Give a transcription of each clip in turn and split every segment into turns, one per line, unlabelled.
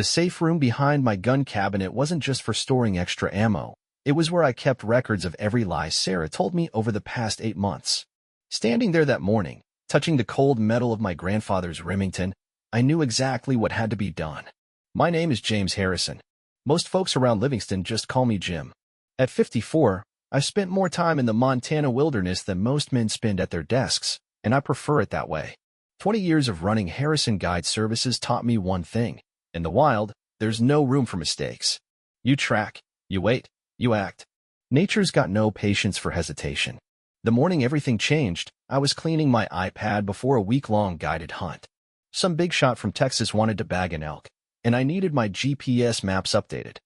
The safe room behind my gun cabinet wasn't just for storing extra ammo. It was where I kept records of every lie Sarah told me over the past 8 months. Standing there that morning, touching the cold metal of my grandfather's Remington, I knew exactly what had to be done. My name is James Harrison. Most folks around Livingston just call me Jim. At 54, I've spent more time in the Montana wilderness than most men spend at their desks, and I prefer it that way. 20 years of running Harrison Guide Services taught me one thing. In the wild, there's no room for mistakes. You track, you wait, you act. Nature's got no patience for hesitation. The morning everything changed, I was cleaning my iPad before a week-long guided hunt. Some big shot from Texas wanted to bag an elk, and I needed my GPS maps updated.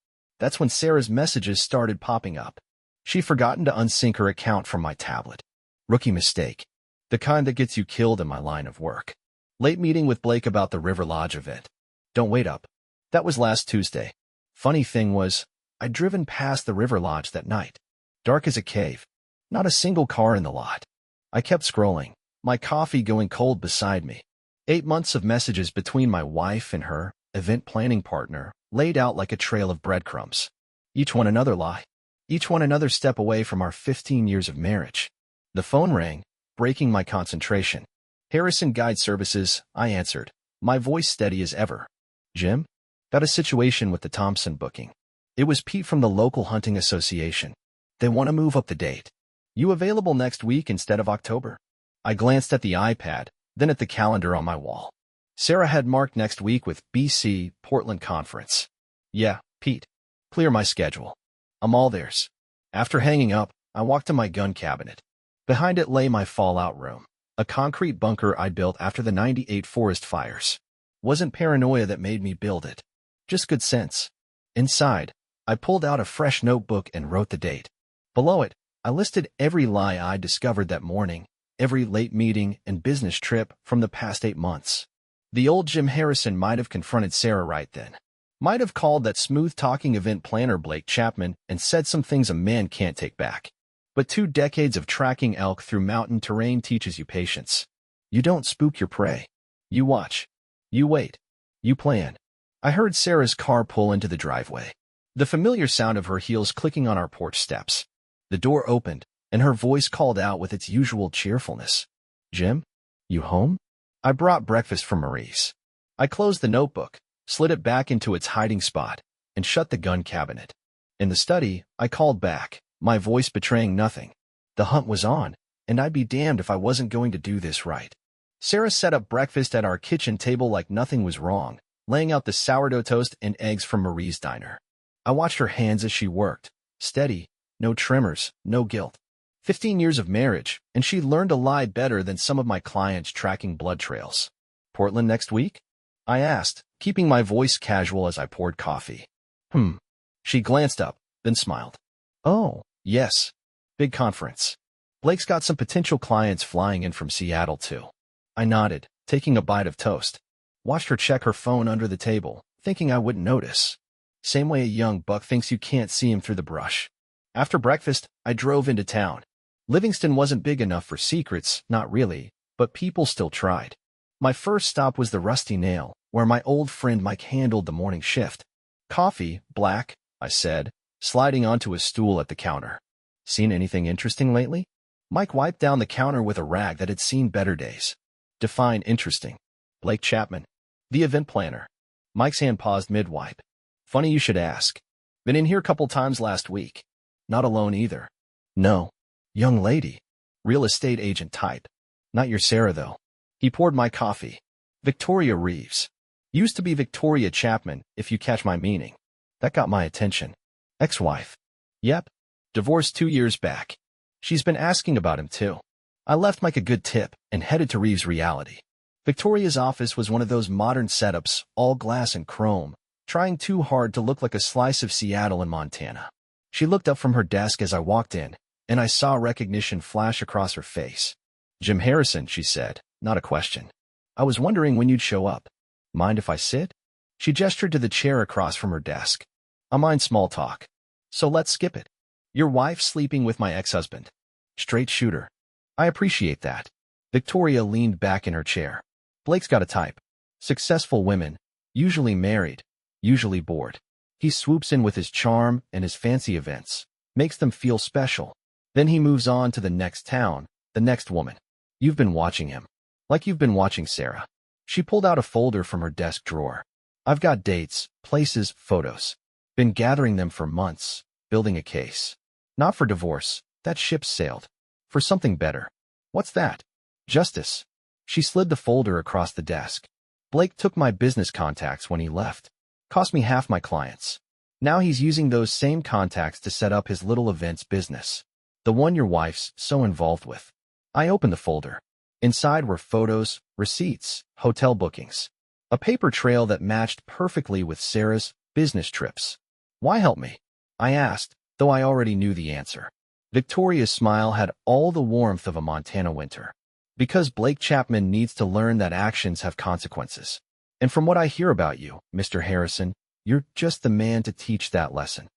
That's when Sarah's messages started popping up. She'd forgotten to unsync her account from my tablet. Rookie mistake. The kind that gets you killed in my line of work. Late meeting with Blake about the River Lodge event. Don't wait up. That was last Tuesday. Funny thing was, I'd driven past the River Lodge that night. Dark as a cave. Not a single car in the lot. I kept scrolling, my coffee going cold beside me. 8 months of messages between my wife and her event planning partner, laid out like a trail of breadcrumbs. Each one another lie. Each one another step away from our 15 years of marriage. The phone rang, breaking my concentration. Harrison Guide Services, I answered, my voice steady as ever. Jim? Got a situation with the Thompson booking. It was Pete from the local hunting association. They want to move up the date. You available next week instead of October? I glanced at the iPad, then at the calendar on my wall. Sarah had marked next week with BC Portland Conference. Yeah, Pete. Clear my schedule. I'm all theirs. After hanging up, I walked to my gun cabinet. Behind it lay my fallout room, a concrete bunker I'd built after the '98 forest fires. Wasn't paranoia that made me build it. Just good sense. Inside, I pulled out a fresh notebook and wrote the date. Below it, I listed every lie I'd discovered that morning, every late meeting and business trip from the past 8 months. The old Jim Harrison might have confronted Sarah right then. Might have called that smooth-talking event planner Blake Chapman and said some things a man can't take back. But 2 decades of tracking elk through mountain terrain teaches you patience. You don't spook your prey. You watch. You wait. You plan. I heard Sarah's car pull into the driveway. The familiar sound of her heels clicking on our porch steps. The door opened, and her voice called out with its usual cheerfulness. Jim? You home? I brought breakfast from Marie's. I closed the notebook, slid it back into its hiding spot, and shut the gun cabinet. In the study, I called back, my voice betraying nothing. The hunt was on, and I'd be damned if I wasn't going to do this right. Sarah set up breakfast at our kitchen table like nothing was wrong, laying out the sourdough toast and eggs from Marie's diner. I watched her hands as she worked, steady, no tremors, no guilt. 15 years of marriage, and she learned to lie better than some of my clients tracking blood trails. Portland next week? I asked, keeping my voice casual as I poured coffee. She glanced up, then smiled. Oh, yes. Big conference. Blake's got some potential clients flying in from Seattle, too. I nodded, taking a bite of toast. Watched her check her phone under the table, thinking I wouldn't notice. Same way a young buck thinks you can't see him through the brush. After breakfast, I drove into town. Livingston wasn't big enough for secrets, not really, but people still tried. My first stop was the Rusty Nail, where my old friend Mike handled the morning shift. Coffee, black, I said, sliding onto a stool at the counter. Seen anything interesting lately? Mike wiped down the counter with a rag that had seen better days. Define interesting. Blake Chapman, the event planner. Mike's hand paused mid-wipe. Funny you should ask. Been in here a couple times last week. Not alone either. No. Young lady. Real estate agent type. Not your Sarah, though. He poured my coffee. Victoria Reeves. Used to be Victoria Chapman, if you catch my meaning. That got my attention. Ex-wife. Yep. Divorced 2 years back. She's been asking about him, too. I left Mike a good tip and headed to Reeves' Reality. Victoria's office was one of those modern setups, all glass and chrome, trying too hard to look like a slice of Seattle and Montana. She looked up from her desk as I walked in, and I saw recognition flash across her face. Jim Harrison, she said, not a question. I was wondering when you'd show up. Mind if I sit? She gestured to the chair across from her desk. I mind small talk. So let's skip it. Your wife's sleeping with my ex-husband. Straight shooter. I appreciate that. Victoria leaned back in her chair. Blake's got a type. Successful women, usually married, usually bored. He swoops in with his charm and his fancy events, makes them feel special. Then he moves on to the next town, the next woman. You've been watching him. Like you've been watching Sarah. She pulled out a folder from her desk drawer. I've got dates, places, photos. Been gathering them for months, building a case. Not for divorce, that ship's sailed. For something better. What's that? Justice. She slid the folder across the desk. Blake took my business contacts when he left. Cost me half my clients. Now he's using those same contacts to set up his little events business. The one your wife's so involved with. I opened the folder. Inside were photos, receipts, hotel bookings. A paper trail that matched perfectly with Sarah's business trips. Why help me? I asked, though I already knew the answer. Victoria's smile had all the warmth of a Montana winter. Because Blake Chapman needs to learn that actions have consequences. And from what I hear about you, Mr. Harrison, you're just the man to teach that lesson.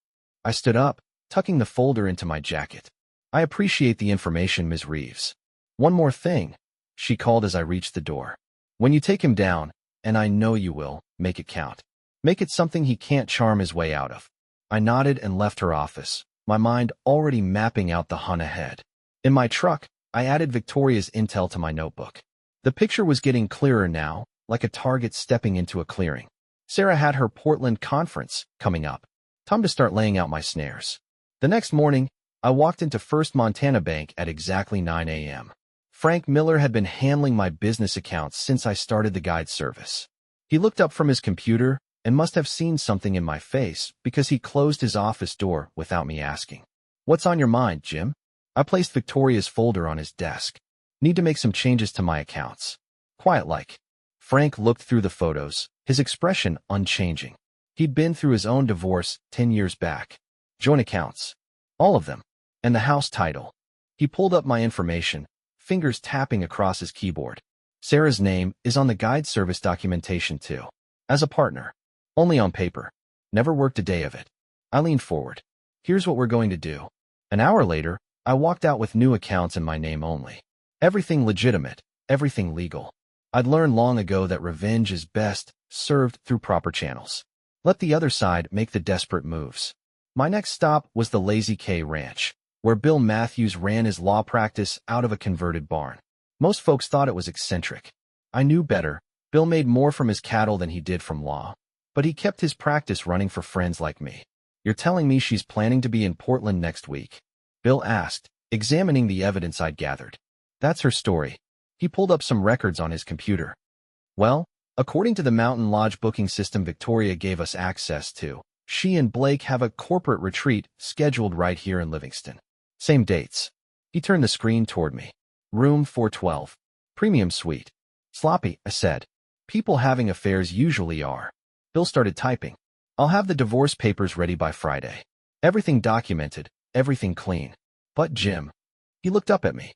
I stood up, tucking the folder into my jacket. I appreciate the information, Ms. Reeves. One more thing, she called as I reached the door. When you take him down, and I know you will, make it count. Make it something he can't charm his way out of. I nodded and left her office, my mind already mapping out the hunt ahead. In my truck, I added Victoria's intel to my notebook. The picture was getting clearer now, like a target stepping into a clearing. Sarah had her Portland conference coming up. Time to start laying out my snares. The next morning, I walked into First Montana Bank at exactly 9 a.m. Frank Miller had been handling my business accounts since I started the guide service. He looked up from his computer and must have seen something in my face because he closed his office door without me asking. What's on your mind, Jim? I placed Victoria's folder on his desk. Need to make some changes to my accounts. Quiet-like. Frank looked through the photos, his expression unchanging. He'd been through his own divorce 10 years back. Joint accounts. All of them. And the house title. He pulled up my information, fingers tapping across his keyboard. Sarah's name is on the guide service documentation too. As a partner. Only on paper. Never worked a day of it. I leaned forward. Here's what we're going to do. An hour later, I walked out with new accounts in my name only. Everything legitimate, everything legal. I'd learned long ago that revenge is best served through proper channels. Let the other side make the desperate moves. My next stop was the Lazy K Ranch, where Bill Matthews ran his law practice out of a converted barn. Most folks thought it was eccentric. I knew better. Bill made more from his cattle than he did from law. But he kept his practice running for friends like me. You're telling me she's planning to be in Portland next week? Bill asked, examining the evidence I'd gathered. That's her story. He pulled up some records on his computer. Well, according to the Mountain Lodge booking system Victoria gave us access to, she and Blake have a corporate retreat scheduled right here in Livingston. Same dates. He turned the screen toward me. Room 412. Premium suite. Sloppy, I said. People having affairs usually are. Bill started typing. I'll have the divorce papers ready by Friday. Everything documented, everything clean. But Jim. He looked up at me.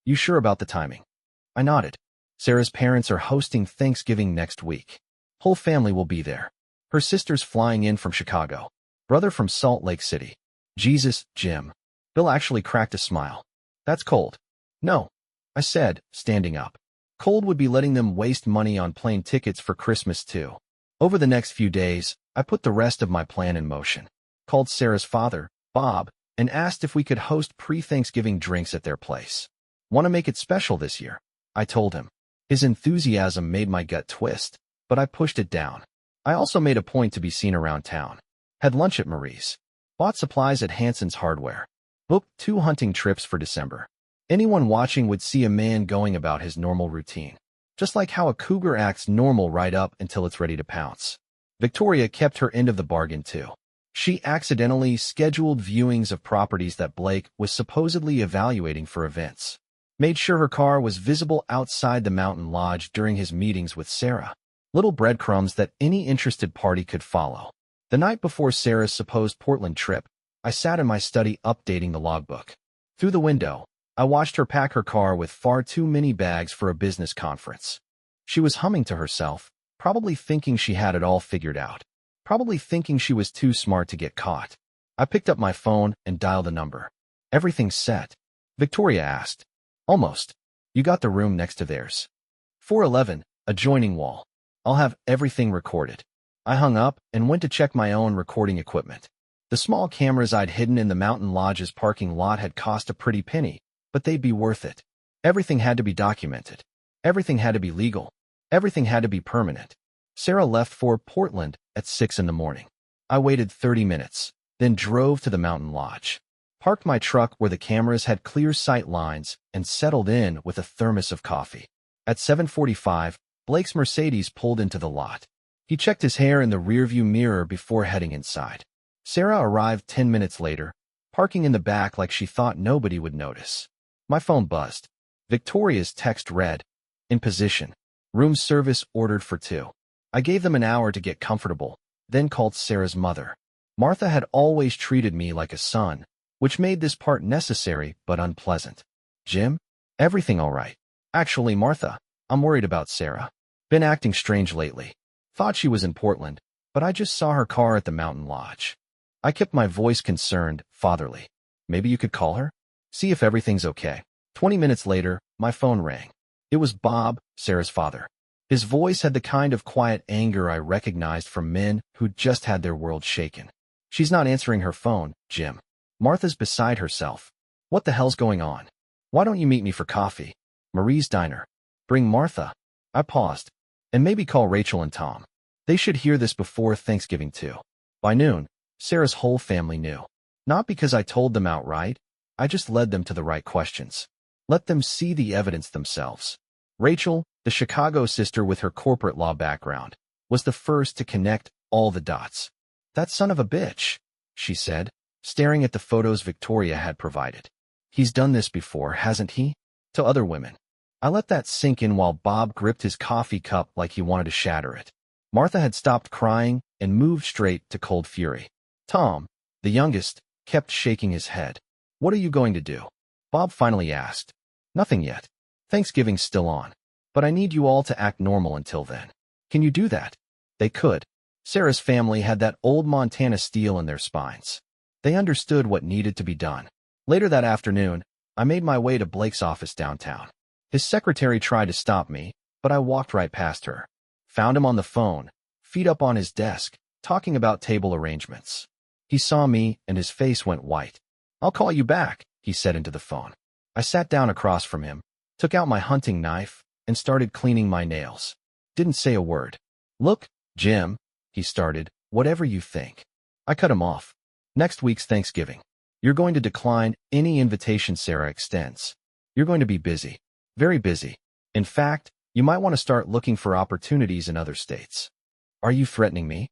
You sure about the timing? I nodded. Sarah's parents are hosting Thanksgiving next week. Whole family will be there. Her sister's flying in from Chicago. Brother from Salt Lake City. Jesus, Jim. Bill actually cracked a smile. That's cold. No, I said, standing up. Cold would be letting them waste money on plane tickets for Christmas too. Over the next few days, I put the rest of my plan in motion. Called Sarah's father, Bob, and asked if we could host pre-Thanksgiving drinks at their place. Want to make it special this year, I told him. His enthusiasm made my gut twist, but I pushed it down. I also made a point to be seen around town. Had lunch at Marie's. Bought supplies at Hanson's Hardware. Booked 2 hunting trips for December. Anyone watching would see a man going about his normal routine. Just like how a cougar acts normal right up until it's ready to pounce. Victoria kept her end of the bargain too. She accidentally scheduled viewings of properties that Blake was supposedly evaluating for events. Made sure her car was visible outside the Mountain Lodge during his meetings with Sarah. Little breadcrumbs that any interested party could follow. The night before Sarah's supposed Portland trip, I sat in my study updating the logbook. Through the window, I watched her pack her car with far too many bags for a business conference. She was humming to herself, probably thinking she had it all figured out. Probably thinking she was too smart to get caught. I picked up my phone and dialed a number. Everything's set. Victoria asked. Almost. You got the room next to theirs. 411, adjoining wall. I'll have everything recorded. I hung up and went to check my own recording equipment. The small cameras I'd hidden in the mountain lodge's parking lot had cost a pretty penny, but they'd be worth it. Everything had to be documented. Everything had to be legal. Everything had to be permanent. Sarah left for Portland at 6 in the morning. I waited 30 minutes, then drove to the mountain lodge. Parked my truck where the cameras had clear sight lines and settled in with a thermos of coffee. At 7:45, Blake's Mercedes pulled into the lot. He checked his hair in the rearview mirror before heading inside. Sarah arrived 10 minutes later, parking in the back like she thought nobody would notice. My phone buzzed. Victoria's text read, "In position. Room service ordered for 2." I gave them an hour to get comfortable, then called Sarah's mother. Martha had always treated me like a son, which made this part necessary but unpleasant. "Jim? Everything all right?" "Actually, Martha, I'm worried about Sarah. Been acting strange lately. Thought she was in Portland, but I just saw her car at the mountain lodge." I kept my voice concerned, fatherly. "Maybe you could call her? See if everything's okay." 20 minutes later, my phone rang. It was Bob, Sarah's father. His voice had the kind of quiet anger I recognized from men who'd just had their world shaken. "She's not answering her phone, Jim. Martha's beside herself. What the hell's going on? Why don't you meet me for coffee? Marie's Diner. Bring Martha." I paused. "And maybe call Rachel and Tom. They should hear this before Thanksgiving too." By noon, Sarah's whole family knew. Not because I told them outright, I just led them to the right questions. Let them see the evidence themselves. Rachel, the Chicago sister with her corporate law background, was the first to connect all the dots. "That son of a bitch," she said, staring at the photos Victoria had provided. "He's done this before, hasn't he?" To other women. I let that sink in while Bob gripped his coffee cup like he wanted to shatter it. Martha had stopped crying and moved straight to cold fury. Tom, the youngest, kept shaking his head. "What are you going to do?" Bob finally asked. "Nothing yet. Thanksgiving's still on. But I need you all to act normal until then." "Can you do that?" They could. Sarah's family had that old Montana steel in their spines. They understood what needed to be done. Later that afternoon, I made my way to Blake's office downtown. His secretary tried to stop me, but I walked right past her. Found him on the phone, feet up on his desk, talking about table arrangements. He saw me, and his face went white. "I'll call you back," he said into the phone. I sat down across from him, took out my hunting knife, and started cleaning my nails. Didn't say a word. "Look, Jim," he started, "whatever you think." I cut him off. "Next week's Thanksgiving. You're going to decline any invitation Sarah extends. You're going to be busy. Very busy. In fact, you might want to start looking for opportunities in other states." "Are you threatening me?"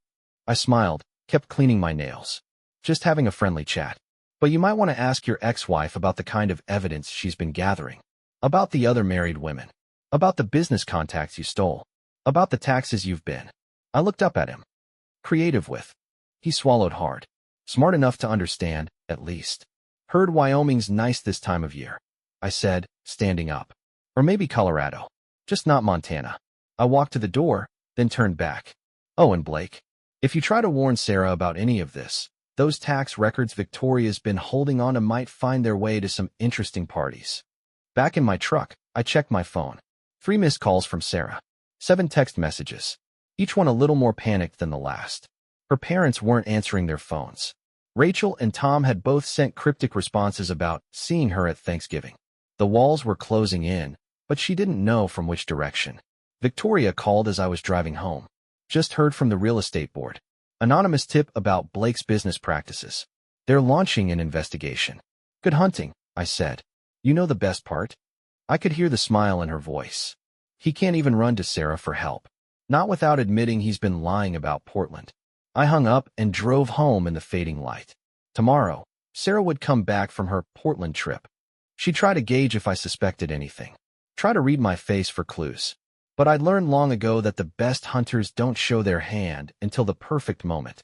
I smiled, kept cleaning my nails. "Just having a friendly chat. But you might want to ask your ex-wife about the kind of evidence she's been gathering. About the other married women. About the business contacts you stole. About the taxes you've been." I looked up at him. "Creative with." He swallowed hard. "Smart enough to understand, at least." "Heard Wyoming's nice this time of year," I said, standing up. "Or maybe Colorado. Just not Montana." I walked to the door, then turned back. "Oh, and Blake, if you try to warn Sarah about any of this, those tax records Victoria's been holding on to might find their way to some interesting parties." Back in my truck, I checked my phone. 3 missed calls from Sarah. 7 text messages. Each one a little more panicked than the last. Her parents weren't answering their phones. Rachel and Tom had both sent cryptic responses about seeing her at Thanksgiving. The walls were closing in, but she didn't know from which direction. Victoria called as I was driving home. "Just heard from the real estate board. Anonymous tip about Blake's business practices. They're launching an investigation." "Good hunting," I said. "You know the best part?" I could hear the smile in her voice. He can't even run to Sarah for help. Not without admitting he's been lying about Portland. I hung up and drove home in the fading light. Tomorrow, Sarah would come back from her Portland trip. She'd try to gauge if I suspected anything. Try to read my face for clues. But I'd learned long ago that the best hunters don't show their hand until the perfect moment.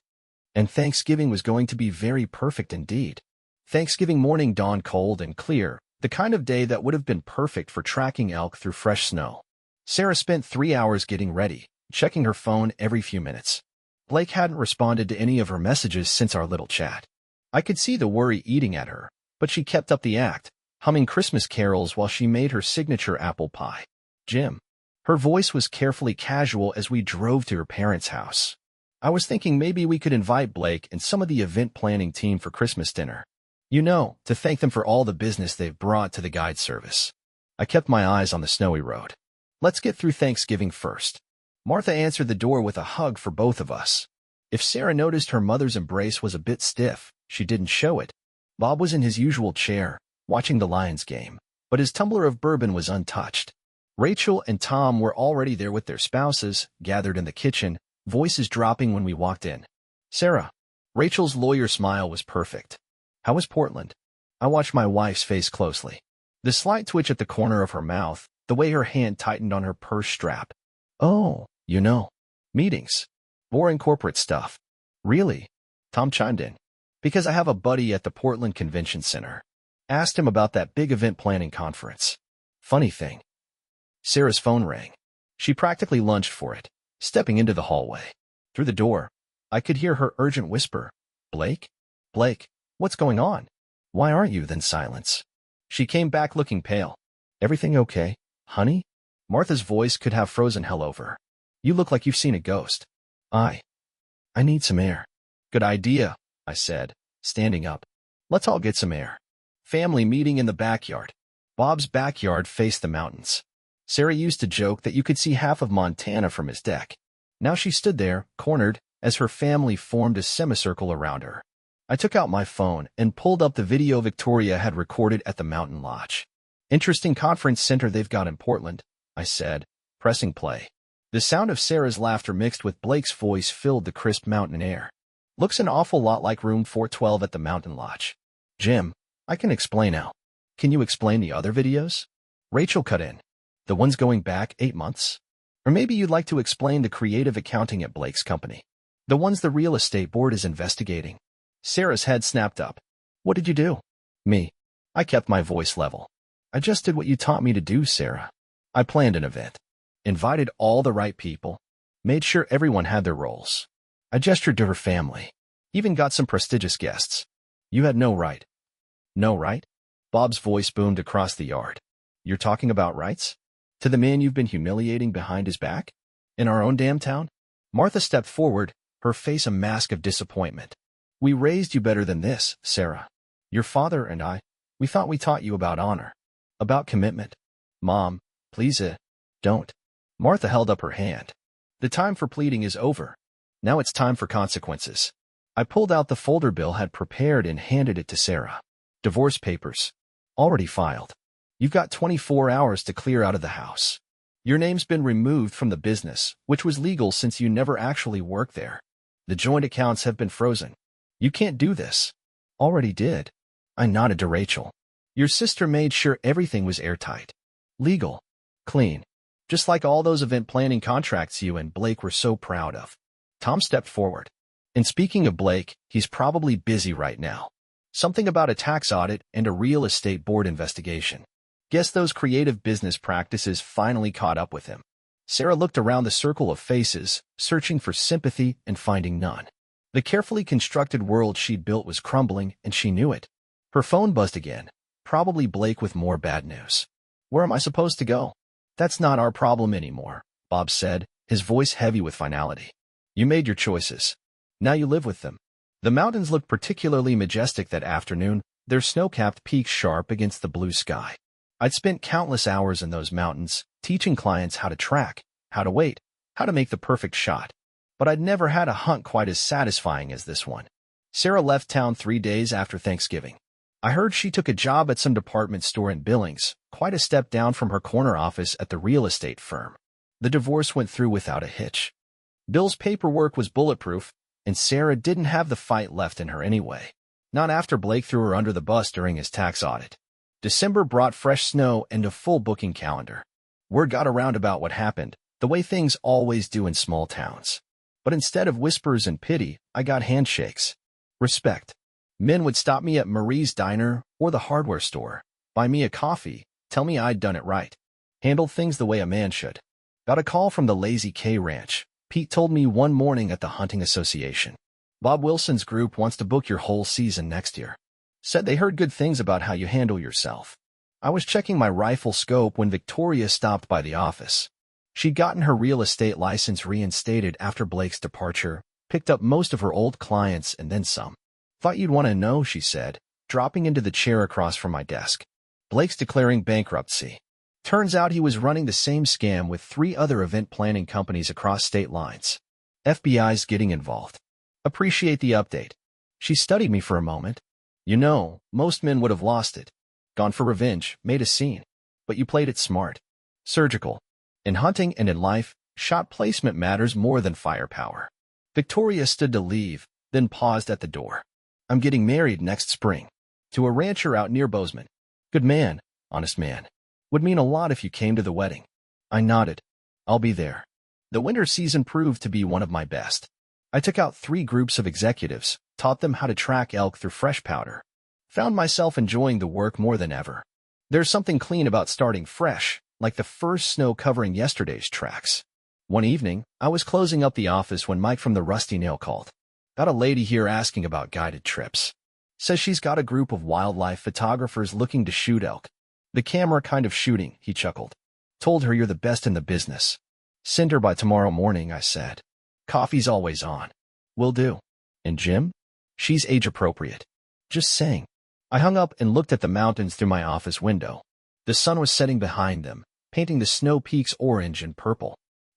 And Thanksgiving was going to be very perfect indeed. Thanksgiving morning dawned cold and clear, the kind of day that would have been perfect for tracking elk through fresh snow. Sarah spent 3 hours getting ready, checking her phone every few minutes. Blake hadn't responded to any of her messages since our little chat. I could see the worry eating at her, but she kept up the act, humming Christmas carols while she made her signature apple pie. "Jim." Her voice was carefully casual as we drove to her parents' house. I was thinking maybe we could invite Blake and some of the event planning team for Christmas dinner. You know, to thank them for all the business they've brought to the guide service. I kept my eyes on the snowy road. Let's get through Thanksgiving first. Martha answered the door with a hug for both of us. If Sarah noticed her mother's embrace was a bit stiff, she didn't show it. Bob was in his usual chair, watching the Lions game, but his tumbler of bourbon was untouched. Rachel and Tom were already there with their spouses, gathered in the kitchen, voices dropping when we walked in. Sarah. Rachel's lawyer smile was perfect. How was Portland? I watched my wife's face closely. The slight twitch at the corner of her mouth, the way her hand tightened on her purse strap. Oh, you know. Meetings. Boring corporate stuff. Really? Tom chimed in. Because I have a buddy at the Portland Convention Center. Asked him about that big event planning conference. Funny thing. Sarah's phone rang. She practically lunged for it, stepping into the hallway. Through the door, I could hear her urgent whisper. Blake? Blake, what's going on? Why aren't you? Then silence. She came back looking pale. Everything okay, honey? Martha's voice could have frozen hell over. You look like you've seen a ghost. I need some air. Good idea, I said, standing up. Let's all get some air. Family meeting in the backyard. Bob's backyard faced the mountains. Sarah used to joke that you could see half of Montana from his deck. Now she stood there, cornered, as her family formed a semicircle around her. I took out my phone and pulled up the video Victoria had recorded at the mountain lodge. Interesting conference center they've got in Portland, I said, pressing play. The sound of Sarah's laughter mixed with Blake's voice filled the crisp mountain air. Looks an awful lot like room 412 at the mountain lodge. Jim, I can explain now. Can you explain the other videos? Rachel cut in. The ones going back 8 months? Or maybe you'd like to explain the creative accounting at Blake's company. The ones the real estate board is investigating. Sarah's head snapped up. What did you do? Me. I kept my voice level. I just did what you taught me to do, Sarah. I planned an event. Invited all the right people. Made sure everyone had their roles. I gestured to her family. Even got some prestigious guests. You had no right. No right? Bob's voice boomed across the yard. You're talking about rights? To the man you've been humiliating behind his back? In our own damn town? Martha stepped forward, her face a mask of disappointment. We raised you better than this, Sarah. Your father and I, we thought we taught you about honor. About commitment. Mom, please, don't. Martha held up her hand. The time for pleading is over. Now it's time for consequences. I pulled out the folder Bill had prepared and handed it to Sarah. Divorce papers. Already filed. You've got 24 hours to clear out of the house. Your name's been removed from the business, which was legal since you never actually worked there. The joint accounts have been frozen. You can't do this. Already did. I nodded to Rachel. Your sister made sure everything was airtight. Legal. Clean. Just like all those event planning contracts you and Blake were so proud of. Tom stepped forward. And speaking of Blake, he's probably busy right now. Something about a tax audit and a real estate board investigation. Guess those creative business practices finally caught up with him. Sarah looked around the circle of faces, searching for sympathy and finding none. The carefully constructed world she'd built was crumbling, and she knew it. Her phone buzzed again. Probably Blake with more bad news. Where am I supposed to go? That's not our problem anymore, Bob said, his voice heavy with finality. You made your choices. Now you live with them. The mountains looked particularly majestic that afternoon, their snow-capped peaks sharp against the blue sky. I'd spent countless hours in those mountains, teaching clients how to track, how to wait, how to make the perfect shot. But I'd never had a hunt quite as satisfying as this one. Sarah left town 3 days after Thanksgiving. I heard she took a job at some department store in Billings, quite a step down from her corner office at the real estate firm. The divorce went through without a hitch. Bill's paperwork was bulletproof, and Sarah didn't have the fight left in her anyway. Not after Blake threw her under the bus during his tax audit. December brought fresh snow and a full booking calendar. Word got around about what happened, the way things always do in small towns. But instead of whispers and pity, I got handshakes. Respect. Men would stop me at Marie's Diner or the hardware store, buy me a coffee, tell me I'd done it right. Handle things the way a man should. Got a call from the Lazy K Ranch. Pete told me one morning at the Hunting Association. Bob Wilson's group wants to book your whole season next year. Said they heard good things about how you handle yourself. I was checking my rifle scope when Victoria stopped by the office. She'd gotten her real estate license reinstated after Blake's departure, Picked up most of her old clients and then some. Thought you'd want to know, she said, dropping into the chair across from my desk. Blake's declaring bankruptcy. Turns out he was running the same scam with 3 other event planning companies across state lines. FBI's getting involved. Appreciate the update. She studied me for a moment. You know, most men would have lost it. Gone for revenge, made a scene. But you played it smart. Surgical. In hunting and in life, shot placement matters more than firepower. Victoria stood to leave, then paused at the door. I'm getting married next spring. To a rancher out near Bozeman. Good man, honest man. Would mean a lot if you came to the wedding. I nodded. I'll be there. The winter season proved to be one of my best. I took out 3 groups of executives, taught them how to track elk through fresh powder. Found myself enjoying the work more than ever. There's something clean about starting fresh, like the first snow covering yesterday's tracks. One evening, I was closing up the office when Mike from the Rusty Nail called. Got a lady here asking about guided trips. Says she's got a group of wildlife photographers looking to shoot elk. The camera kind of shooting, he chuckled. Told her you're the best in the business. Send her by tomorrow morning, I said. Coffee's always on. Will do. And Jim? She's age appropriate. Just saying. I hung up and looked at the mountains through my office window. The sun was setting behind them, painting the snow peaks orange and purple.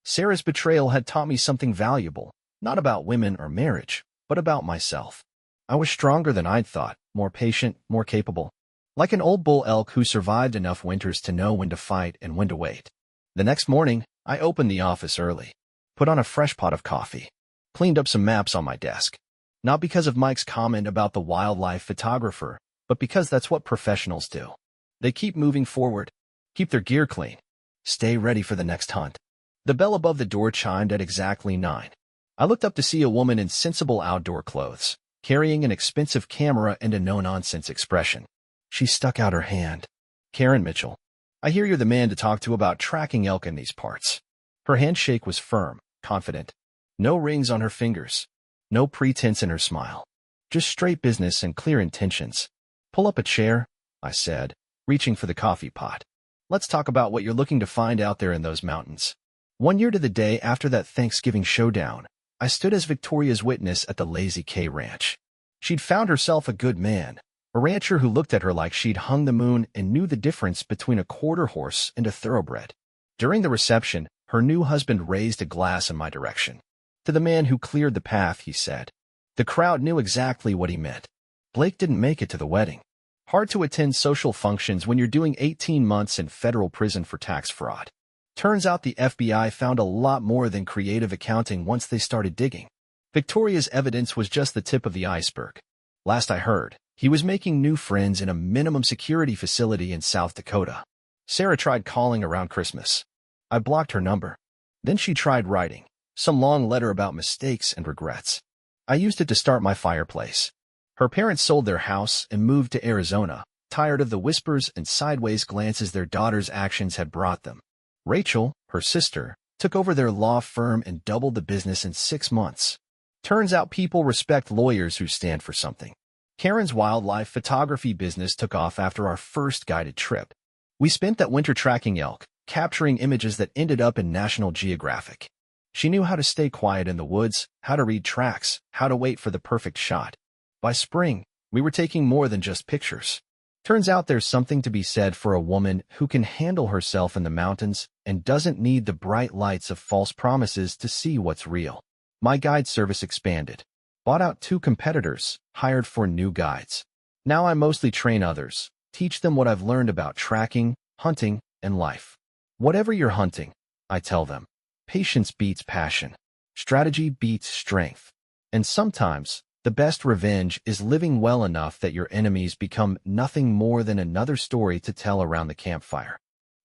Sarah's betrayal had taught me something valuable, not about women or marriage, but about myself. I was stronger than I'd thought, more patient, more capable. Like an old bull elk who survived enough winters to know when to fight and when to wait. The next morning, I opened the office early, put on a fresh pot of coffee, cleaned up some maps on my desk. Not because of Mike's comment about the wildlife photographer, but because that's what professionals do. They keep moving forward, keep their gear clean, stay ready for the next hunt. The bell above the door chimed at exactly 9. I looked up to see a woman in sensible outdoor clothes, carrying an expensive camera and a no-nonsense expression. She stuck out her hand. Karen Mitchell. I hear you're the man to talk to about tracking elk in these parts. Her handshake was firm, confident. No rings on her fingers. No pretense in her smile. Just straight business and clear intentions. Pull up a chair, I said, reaching for the coffee pot. Let's talk about what you're looking to find out there in those mountains. 1 year to the day after that Thanksgiving showdown, I stood as Victoria's witness at the Lazy K Ranch. She'd found herself a good man. A rancher who looked at her like she'd hung the moon and knew the difference between a quarter horse and a thoroughbred. During the reception, her new husband raised a glass in my direction. To the man who cleared the path, he said. The crowd knew exactly what he meant. Blake didn't make it to the wedding. Hard to attend social functions when you're doing 18 months in federal prison for tax fraud. Turns out the FBI found a lot more than creative accounting once they started digging. Victoria's evidence was just the tip of the iceberg. Last I heard, he was making new friends in a minimum security facility in South Dakota. Sarah tried calling around Christmas. I blocked her number. Then she tried writing, some long letter about mistakes and regrets. I used it to start my fireplace. Her parents sold their house and moved to Arizona, tired of the whispers and sideways glances their daughter's actions had brought them. Rachel, her sister, took over their law firm and doubled the business in 6 months. Turns out people respect lawyers who stand for something. Karen's wildlife photography business took off after our first guided trip. We spent that winter tracking elk, capturing images that ended up in National Geographic. She knew how to stay quiet in the woods, how to read tracks, how to wait for the perfect shot. By spring, we were taking more than just pictures. Turns out there's something to be said for a woman who can handle herself in the mountains and doesn't need the bright lights of false promises to see what's real. My guide service expanded. Bought out 2 competitors, hired 4 new guides. Now I mostly train others, teach them what I've learned about tracking, hunting, and life. Whatever you're hunting, I tell them, patience beats passion. Strategy beats strength. And sometimes, the best revenge is living well enough that your enemies become nothing more than another story to tell around the campfire.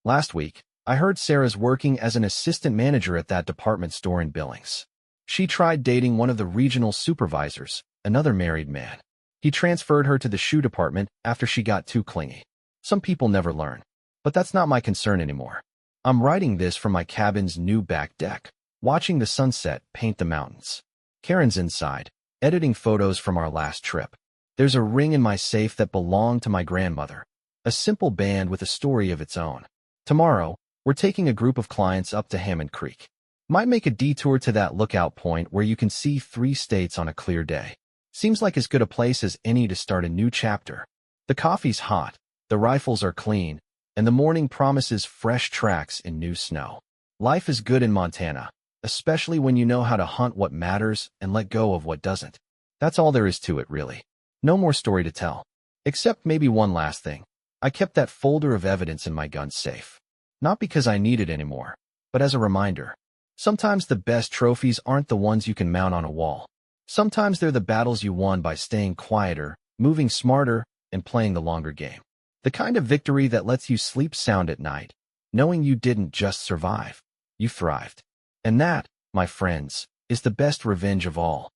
Last week, I heard Sarah's working as an assistant manager at that department store in Billings. She tried dating one of the regional supervisors, another married man. He transferred her to the shoe department after she got too clingy. Some people never learn. But that's not my concern anymore. I'm writing this from my cabin's new back deck, watching the sunset paint the mountains. Karen's inside, editing photos from our last trip. There's a ring in my safe that belonged to my grandmother. A simple band with a story of its own. Tomorrow, we're taking a group of clients up to Hammond Creek. Might make a detour to that lookout point where you can see 3 states on a clear day. Seems like as good a place as any to start a new chapter. The coffee's hot, the rifles are clean, and the morning promises fresh tracks in new snow. Life is good in Montana, especially when you know how to hunt what matters and let go of what doesn't. That's all there is to it, really. No more story to tell. Except maybe one last thing. I kept that folder of evidence in my gun safe. Not because I need it anymore, but as a reminder. Sometimes the best trophies aren't the ones you can mount on a wall. Sometimes they're the battles you won by staying quieter, moving smarter, and playing the longer game. The kind of victory that lets you sleep sound at night, knowing you didn't just survive, you thrived. And that, my friends, is the best revenge of all.